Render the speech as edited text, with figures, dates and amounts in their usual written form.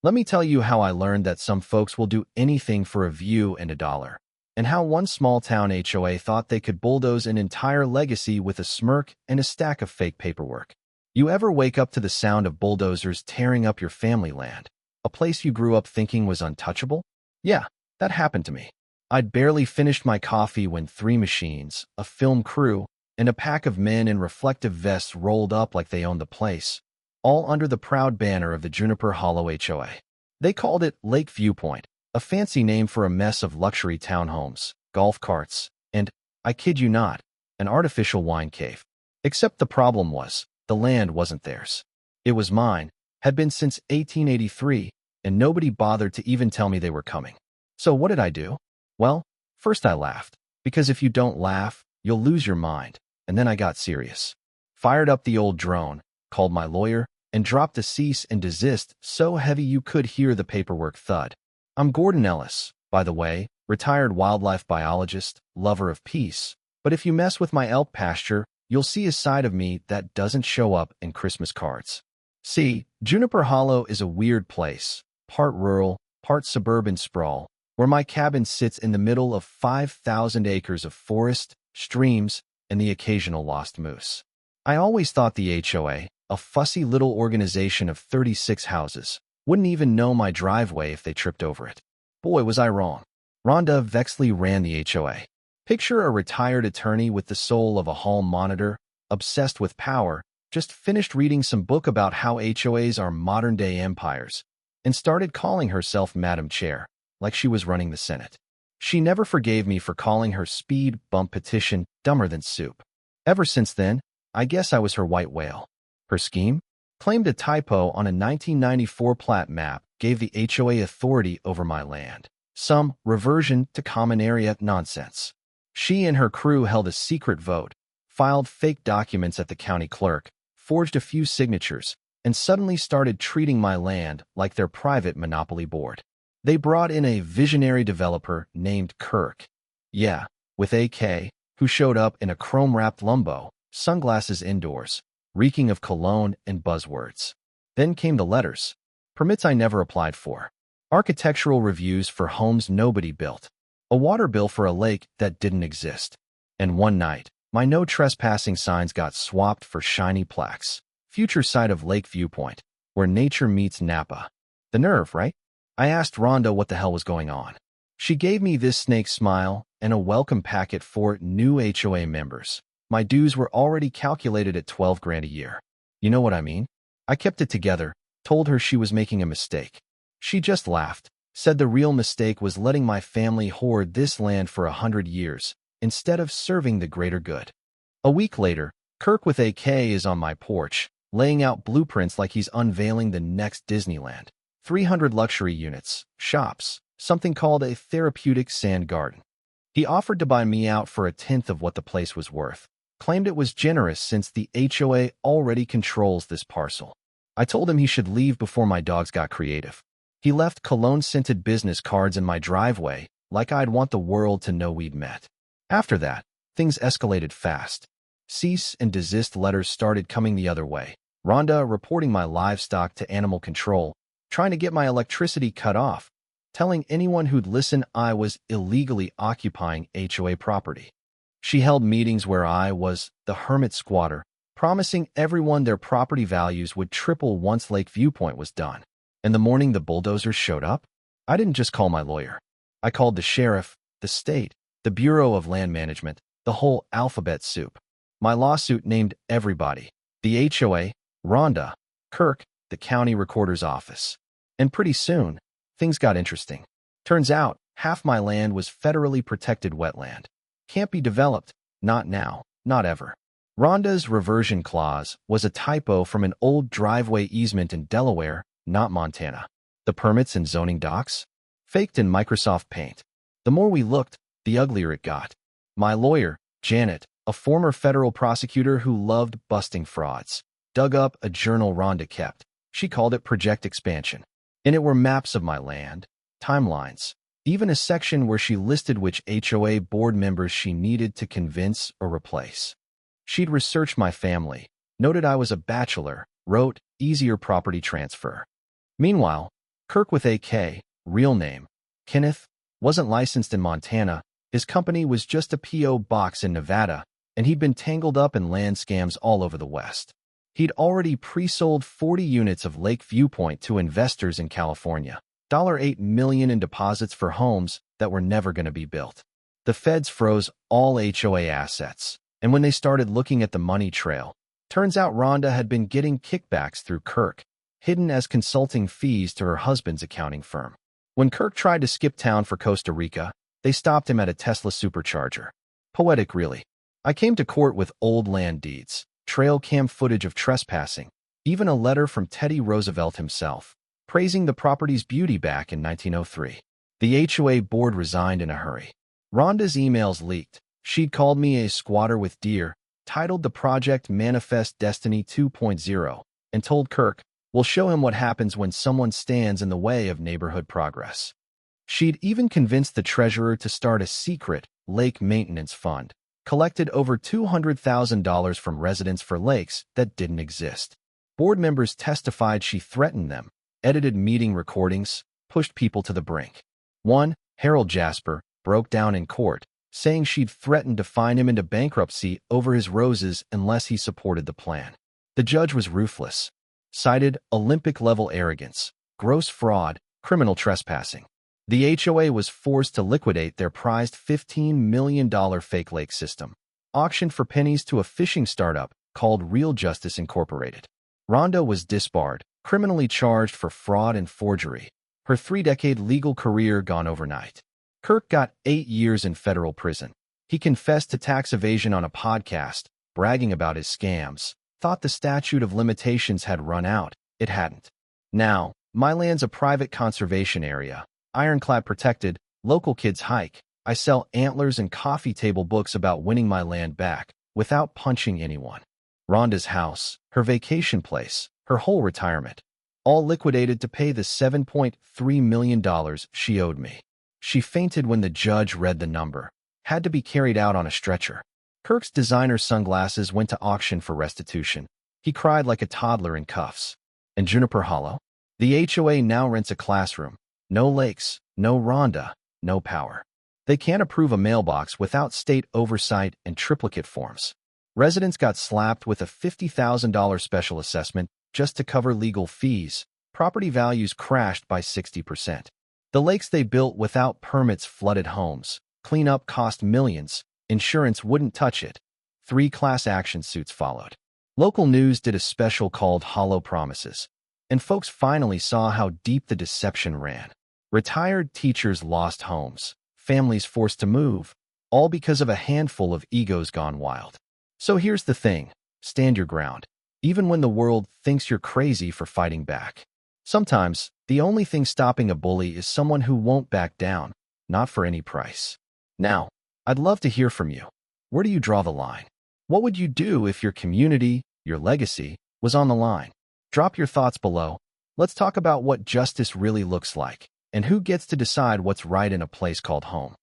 Let me tell you how I learned that some folks will do anything for a view and a dollar, and how one small-town HOA thought they could bulldoze an entire legacy with a smirk and a stack of fake paperwork. You ever wake up to the sound of bulldozers tearing up your family land, a place you grew up thinking was untouchable? Yeah, that happened to me. I'd barely finished my coffee when 3 machines, a film crew, and a pack of men in reflective vests rolled up like they owned the place, all under the proud banner of the Juniper Hollow HOA. They called it Lake Viewpoint, a fancy name for a mess of luxury townhomes, golf carts, and, I kid you not, an artificial wine cave. Except the problem was, the land wasn't theirs. It was mine, had been since 1883, and nobody bothered to even tell me they were coming. So what did I do? Well, first I laughed, because if you don't laugh, you'll lose your mind, and then I got serious. Fired up the old drone, called my lawyer, and dropped a cease and desist so heavy you could hear the paperwork thud. I'm Gordon Ellis, by the way, retired wildlife biologist, lover of peace, but if you mess with my elk pasture, you'll see a side of me that doesn't show up in Christmas cards. See, Juniper Hollow is a weird place, part rural, part suburban sprawl, where my cabin sits in the middle of 5,000 acres of forest, streams, and the occasional lost moose. I always thought the HOA, a fussy little organization of 36 houses, wouldn't even know my driveway if they tripped over it. Boy, was I wrong. Rhonda Vexley ran the HOA. Picture a retired attorney with the soul of a hall monitor, obsessed with power, just finished reading some book about how HOAs are modern-day empires, and started calling herself Madam Chair, like she was running the Senate. She never forgave me for calling her speed bump petition dumber than soup. Ever since then, I guess I was her white whale. Her scheme? Claimed a typo on a 1994 plat map gave the HOA authority over my land. Some reversion to common area nonsense. She and her crew held a secret vote, filed fake documents at the county clerk, forged a few signatures, and suddenly started treating my land like their private monopoly board. They brought in a visionary developer named Kirk. Yeah, with AK, who showed up in a chrome-wrapped Lumbo, sunglasses indoors, reeking of cologne and buzzwords. Then came the letters. Permits I never applied for. Architectural reviews for homes nobody built. A water bill for a lake that didn't exist. And one night, my no trespassing signs got swapped for shiny plaques. Future site of Lake Viewpoint, where nature meets Napa. The nerve, right? I asked Rhonda what the hell was going on. She gave me this snake smile and a welcome packet for new HOA members. My dues were already calculated at $12,000 a year. You know what I mean? I kept it together, told her she was making a mistake. She just laughed, said the real mistake was letting my family hoard this land for 100 years, instead of serving the greater good. A week later, Kirk with AK is on my porch, laying out blueprints like he's unveiling the next Disneyland. 300 luxury units, shops, something called a therapeutic sand garden. He offered to buy me out for 1/10 of what the place was worth. Claimed it was generous since the HOA already controls this parcel. I told him he should leave before my dogs got creative. He left cologne-scented business cards in my driveway, like I'd want the world to know we'd met. After that, things escalated fast. Cease and desist letters started coming the other way. Rhonda reporting my livestock to animal control, trying to get my electricity cut off, telling anyone who'd listen I was illegally occupying HOA property. She held meetings where I was the hermit squatter, promising everyone their property values would triple once Lake Viewpoint was done. And the morning the bulldozers showed up, I didn't just call my lawyer. I called the sheriff, the state, the Bureau of Land Management, the whole alphabet soup. My lawsuit named everybody: the HOA, Rhonda, Kirk, the county recorder's office. And pretty soon, things got interesting. Turns out, half my land was federally protected wetland. Can't be developed, not now, not ever. Rhonda's reversion clause was a typo from an old driveway easement in Delaware, not Montana. The permits and zoning docs? Faked in Microsoft Paint. The more we looked, the uglier it got. My lawyer, Janet, a former federal prosecutor who loved busting frauds, dug up a journal Rhonda kept. She called it Project Expansion. In it were maps of my land, timelines, even a section where she listed which HOA board members she needed to convince or replace. She'd researched my family, noted I was a bachelor, wrote, easier property transfer. Meanwhile, Kirk with a K, real name, Kenneth, wasn't licensed in Montana. His company was just a P.O. box in Nevada, and he'd been tangled up in land scams all over the West. He'd already pre-sold 40 units of Lake Viewpoint to investors in California, $8 million in deposits for homes that were never going to be built. The feds froze all HOA assets, and when they started looking at the money trail, turns out Rhonda had been getting kickbacks through Kirk, hidden as consulting fees to her husband's accounting firm. When Kirk tried to skip town for Costa Rica, they stopped him at a Tesla supercharger. Poetic, really. I came to court with old land deeds, trail cam footage of trespassing, even a letter from Teddy Roosevelt himself, praising the property's beauty back in 1903. The HOA board resigned in a hurry. Rhonda's emails leaked. She'd called me a squatter with deer, titled the project Manifest Destiny 2.0, and told Kirk, "We'll show him what happens when someone stands in the way of neighborhood progress." She'd even convinced the treasurer to start a secret lake maintenance fund, collected over $200,000 from residents for lakes that didn't exist. Board members testified she threatened them, edited meeting recordings, pushed people to the brink. One, Harold Jasper, broke down in court, saying she'd threatened to fine him into bankruptcy over his roses unless he supported the plan. The judge was ruthless. Cited Olympic-level arrogance, gross fraud, criminal trespassing. The HOA was forced to liquidate their prized $15 million fake lake system, auctioned for pennies to a fishing startup called Real Justice Incorporated. Rhonda was disbarred, criminally charged for fraud and forgery, her 3-decade legal career gone overnight. Kirk got 8 years in federal prison. He confessed to tax evasion on a podcast, bragging about his scams, thought the statute of limitations had run out. It hadn't. Now, my land's a private conservation area, ironclad protected, local kids hike. I sell antlers and coffee table books about winning my land back without punching anyone. Rhonda's house, her vacation place, her whole retirement, all liquidated to pay the $7.3 million she owed me. She fainted when the judge read the number, had to be carried out on a stretcher. Kirk's designer sunglasses went to auction for restitution. He cried like a toddler in cuffs. And Juniper Hollow? The HOA now rents a classroom. No lakes, no Rhonda, no power. They can't approve a mailbox without state oversight and triplicate forms. Residents got slapped with a $50,000 special assessment just to cover legal fees. Property values crashed by 60%. The lakes they built without permits flooded homes. Cleanup cost millions. Insurance wouldn't touch it. 3 class action suits followed. Local news did a special called Hollow Promises, and folks finally saw how deep the deception ran. Retired teachers lost homes, families forced to move, all because of a handful of egos gone wild. So here's the thing, stand your ground, even when the world thinks you're crazy for fighting back. Sometimes, the only thing stopping a bully is someone who won't back down, not for any price. Now, I'd love to hear from you. Where do you draw the line? What would you do if your community, your legacy, was on the line? Drop your thoughts below. Let's talk about what justice really looks like, and who gets to decide what's right in a place called home.